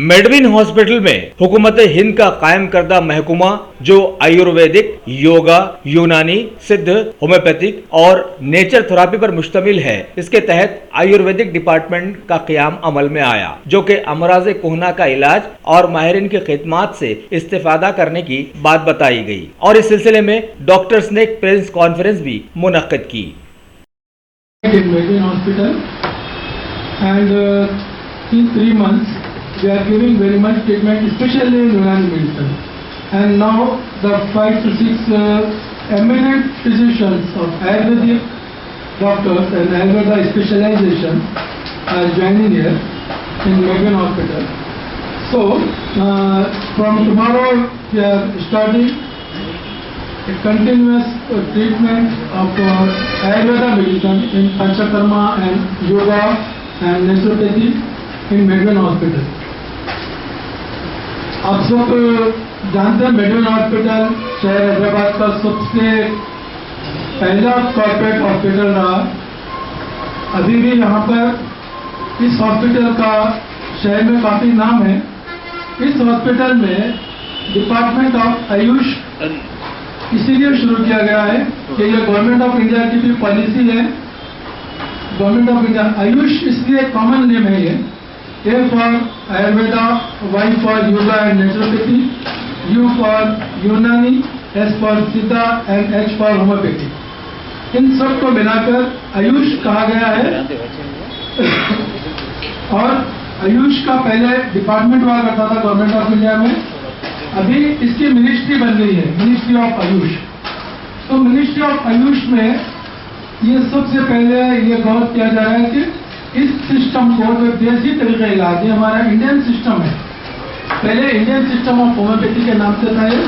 मेडविन hospital में हुकूमत हिंद का कायम करदा महकुमा जो आयुर्वेदिक, योगा, यूनानी, सिद्ध, होम्योपैथिक और नेचर थेरेपी पर मुश्तमिल है, इसके तहत आयुर्वेदिक डिपार्टमेंट का क़याम अमल में आया, जो कि अमराज कोहना का इलाज और माहिरीन की खिदमात से इस्तेफादा करने की बात बताई गई और इस सिलसिले में डॉक्टर्स ने एक प्रेस कॉन्फ्रेंस भी मुनक्किद की। In 3 months, we are giving very much treatment, especially in Unani medicine. And now the 5 to 6 eminent physicians of Ayurvedic doctors and Ayurveda specialization are joining here in Megan Hospital. So from tomorrow we are starting a continuous treatment of Ayurveda medicine in Panchakarma and Yoga and Naturopathy in Medwin hospital. आप सब जानते हैं मेडविन hospital शहर हैदराबाद का सबसे पहला corporate hospital रहा। अभी भी यहाँ पर इस हॉस्पिटल का शहर में काफ़ी नाम है। इस हॉस्पिटल में डिपार्टमेंट ऑफ आयुष इसीलिए शुरू किया गया है कि ये गवर्नमेंट ऑफ इंडिया की भी पॉलिसी है। गवर्नमेंट ऑफ इंडिया आयुष इसलिए कॉमन नेम है ये, A for Ayurveda, Y for Yoga and Naturopathy, U for Unani, S for Siddha and H for Homeopathy। इन सब को मिलाकर आयुष कहा गया है। और आयुष का पहले डिपार्टमेंट हुआ करता था गवर्नमेंट ऑफ इंडिया में, अभी इसकी मिनिस्ट्री बन गई है, मिनिस्ट्री ऑफ आयुष। तो मिनिस्ट्री ऑफ आयुष में ये सबसे पहले ये गौर किया जा रहा है कि इस सिस्टम को जो देसी तरीका इलाज है, हमारा इंडियन सिस्टम है, पहले इंडियन सिस्टम ऑफ होम्योपैथी के नाम से था ये।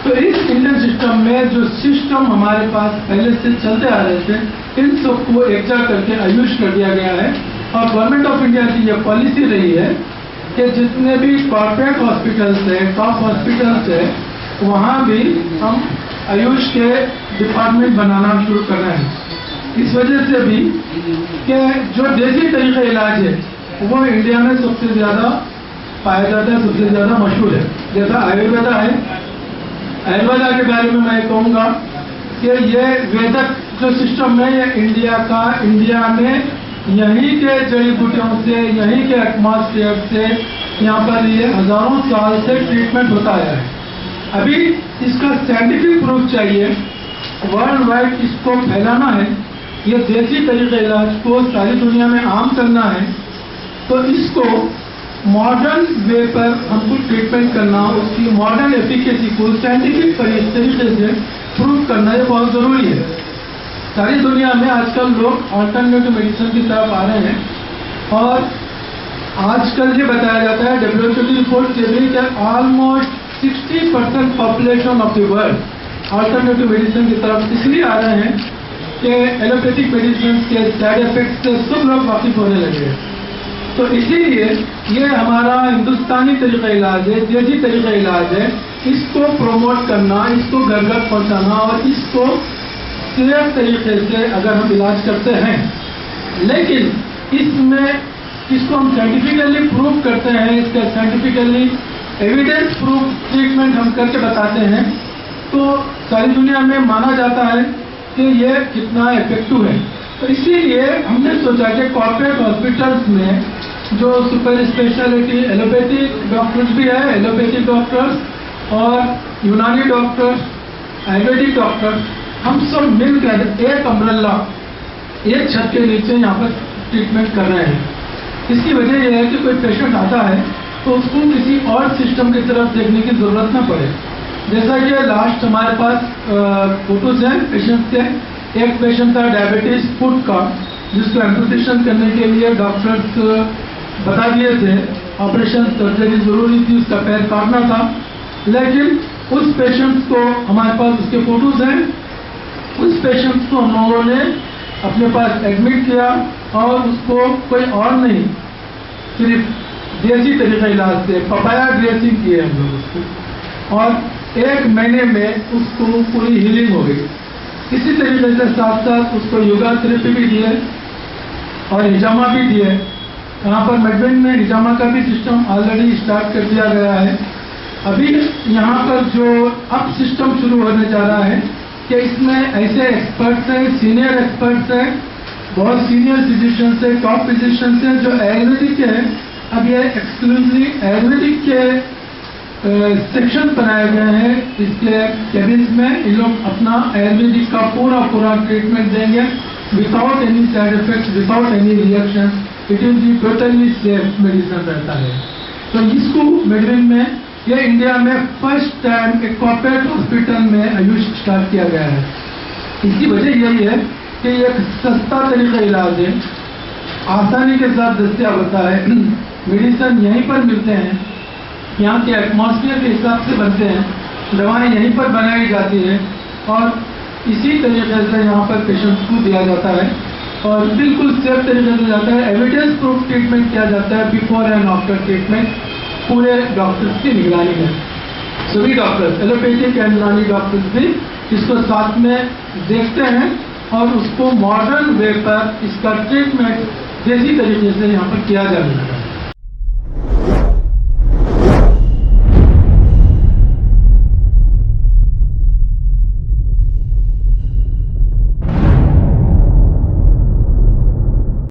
तो इस इंडियन सिस्टम में जो सिस्टम हमारे पास पहले से चलते आ रहे थे, इन सबको एकजा करके आयुष कर दिया गया है। और गवर्नमेंट ऑफ इंडिया की ये पॉलिसी रही है कि जितने भी कॉर्पोरेट हॉस्पिटल्स है, टॉप हॉस्पिटल्स है, वहाँ भी हम आयुष के डिपार्टमेंट बनाना शुरू कर रहे हैं। इस वजह से भी कि जो देसी तरीका इलाज है वो इंडिया में सबसे ज़्यादा पाया जाता है, सबसे ज़्यादा मशहूर है। जैसा आयुर्वेदा है, आयुर्वेदा के बारे में मैं कहूँगा कि ये वेदक जो सिस्टम है, ये इंडिया में यहीं के जड़ी बूटियों से, यहीं के एटमॉस्फेयर से यहाँ पर ये हज़ारों साल से ट्रीटमेंट होता आया है। अभी इसका साइंटिफिक प्रूफ चाहिए, वर्ल्ड वाइड इसको फैलाना है, ये देसी तरीके इलाज को सारी दुनिया में आम करना है। तो इसको मॉडर्न वे पर हमको ट्रीटमेंट करना, उसकी मॉडर्न एफिकेसी को साइंटिफिक तरीके से प्रूव करना ये बहुत ज़रूरी है। सारी दुनिया में आजकल लोग अल्टरनेटिव मेडिसिन की तरफ आ रहे हैं और आजकल ये बताया जाता है WHO की रिपोर्ट से भी कि almost 60% population of the world alternative medicine की तरफ इसलिए आ रहे हैं कि एलोपैथिक मेडिसिन के साइड इफेक्ट से सब लोग वाकिफ होने लगे हैं। तो इसीलिए ये हमारा हिंदुस्तानी तरीका इलाज है, देसी तरीका इलाज है, इसको प्रमोट करना, इसको घर घर पहुँचाना और इसको क्लियर तरीके से अगर हम इलाज करते हैं, लेकिन इसमें इसको हम साइंटिफिकली प्रूव करते हैं, इसका साइंटिफिकली एविडेंस प्रूफ ट्रीटमेंट हम करके बताते हैं, तो सारी दुनिया में माना जाता है कि ये कितना इफेक्टिव है। तो इसीलिए हमने सोचा कि कॉर्पोरेट हॉस्पिटल्स में जो सुपर स्पेशलिटी एलोपैथिक डॉक्टर्स भी है, एलोपैथिक डॉक्टर्स और यूनानी डॉक्टर्स, आयुर्वेदिक डॉक्टर्स, हम सब मिलकर एक अम्ब्रेला, एक छत के नीचे यहाँ पर ट्रीटमेंट कर रहे हैं। इसकी वजह यह है कि कोई पेशेंट आता है तो उसको किसी और सिस्टम की तरफ देखने की ज़रूरत ना पड़े। जैसा कि लास्ट हमारे पास फोटोज हैं पेशेंट के, एक पेशेंट था डायबिटीज फुट का, जिसको एम्पुटेशन करने के लिए डॉक्टर्स बता दिए थे, ऑपरेशन सर्जरी ज़रूरी थी, उसका पैर काटना था, लेकिन उस पेशेंट को हमारे पास उसके फोटोज हैं, उस पेशेंट को हम लोगों ने अपने पास एडमिट किया और उसको कोई और नहीं, सिर्फ देसी तरीका इलाज से पपाया ड्रेसिंग किए हम लोग उसको, और 1 महीने में उसको पूरी हीलिंग हो गई। इसी तरीके से साथ साथ उसको योगा थेरेपी भी दिए और हिजामा भी दिए यहाँ पर मेडविन में हिजामा का भी सिस्टम ऑलरेडी स्टार्ट कर दिया गया है। अभी यहाँ पर जो अब सिस्टम शुरू होने जा रहा है कि इसमें ऐसे एक्सपर्ट्स हैं, सीनियर एक्सपर्ट्स हैं, बहुत सीनियर फिजिशियंस है, टॉप फिजिशियंस है जो आयुर्वेदिक के हैं। अब ये एक्सक्लूसिवली आयुर्वेदिक के सेक्शन बनाए गए हैं इसके केबिन्स में। ये लोग अपना आयुर्वेदिक का पूरा ट्रीटमेंट देंगे without any side effect, without any reaction. It is the totally safe medicine रहता है। तो इसको मेडविन में ये इंडिया में फर्स्ट टाइम एक कॉर्पोरेट हॉस्पिटल में आयुष स्टार्ट किया गया है। इसकी वजह यही है कि ये एक सस्ता तरीका इलाज है, आसानी के साथ दस्तियाब होता है। मेडिसिन यहीं पर मिलते हैं, यहाँ के एटमॉस्फेयर के हिसाब से बनते हैं, दवाएं यहीं पर बनाई जाती है और इसी तरीके से यहाँ पर पेशेंट्स को दिया जाता है और बिल्कुल सेफ तरीके से जाता है। एविडेंस प्रूफ ट्रीटमेंट किया जाता है बिफोर एंड आफ्टर ट्रीटमेंट पूरे डॉक्टर्स की निगरानी में। सभी डॉक्टर्स, एलोपैथिक एंड यूनानी डॉक्टर्स भी इसको साथ में देखते हैं और उसको मॉडर्न वे पर इसका ट्रीटमेंट देसी तरीके से यहाँ पर किया जा रहा है।